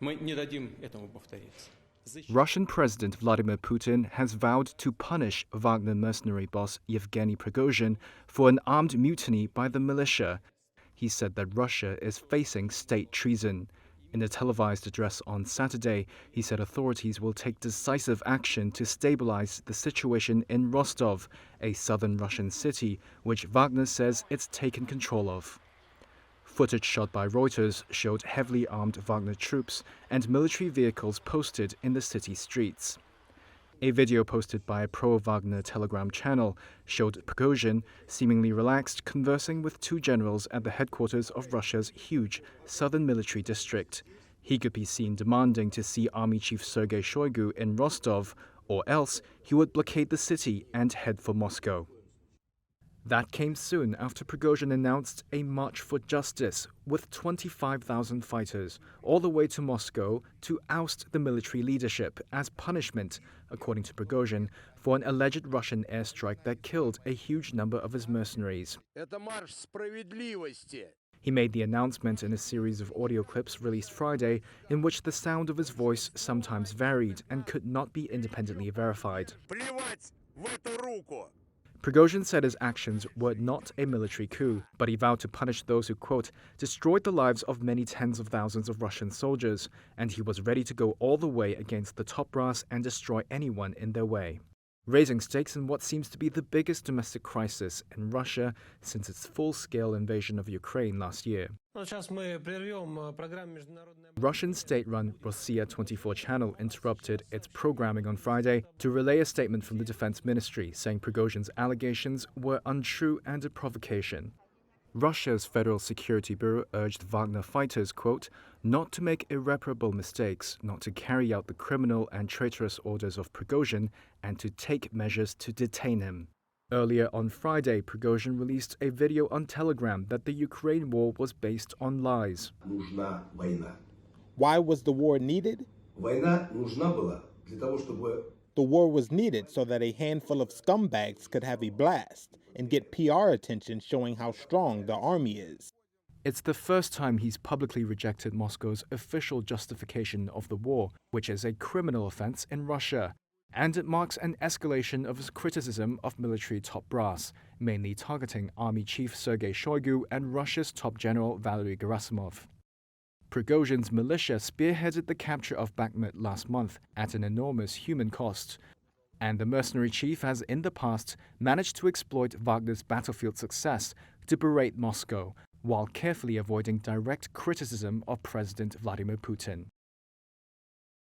Мы не дадим этому повториться. Russian President Vladimir Putin has vowed to punish Wagner mercenary boss Yevgeny Prigozhin for an armed mutiny by the militia. He said that Russia is facing state treason. In a televised address on Saturday, he said authorities will take decisive action to stabilize the situation in Rostov, a southern Russian city which Wagner says it's taken control of. Footage shot by Reuters showed heavily armed Wagner troops and military vehicles posted in the city streets. A video posted by a pro-Wagner Telegram channel showed Prigozhin, seemingly relaxed, conversing with two generals at the headquarters of Russia's huge southern military district. He could be seen demanding to see Army Chief Sergei Shoigu in Rostov, or else he would blockade the city and head for Moscow. That came soon after Prigozhin announced a march for justice with 25,000 fighters all the way to Moscow to oust the military leadership as punishment, according to Prigozhin, for an alleged Russian airstrike that killed a huge number of his mercenaries. He made the announcement in a series of audio clips released Friday in which the sound of his voice sometimes varied and could not be independently verified. Prigozhin said his actions were not a military coup, but he vowed to punish those who, quote, destroyed the lives of many tens of thousands of Russian soldiers, and he was ready to go all the way against the top brass and destroy anyone in their way, raising stakes in what seems to be the biggest domestic crisis in Russia since its full-scale invasion of Ukraine last year. Russian state-run Rossiya 24 channel interrupted its programming on Friday to relay a statement from the Defense Ministry saying Prigozhin's allegations were untrue and a provocation. Russia's Federal Security Bureau urged Wagner fighters, quote, not to make irreparable mistakes, not to carry out the criminal and traitorous orders of Prigozhin, and to take measures to detain him. Earlier on Friday, Prigozhin released a video on Telegram that the Ukraine war was based on lies. Why was the war needed? The war was needed so that a handful of scumbags could have a blast and get PR attention showing how strong the army is. It's the first time he's publicly rejected Moscow's official justification of the war, which is a criminal offense in Russia. And it marks an escalation of his criticism of military top brass, mainly targeting Army Chief Sergei Shoigu and Russia's top general Valery Gerasimov. Prigozhin's militia spearheaded the capture of Bakhmut last month at an enormous human cost, and the mercenary chief has in the past managed to exploit Wagner's battlefield success to berate Moscow, while carefully avoiding direct criticism of President Vladimir Putin.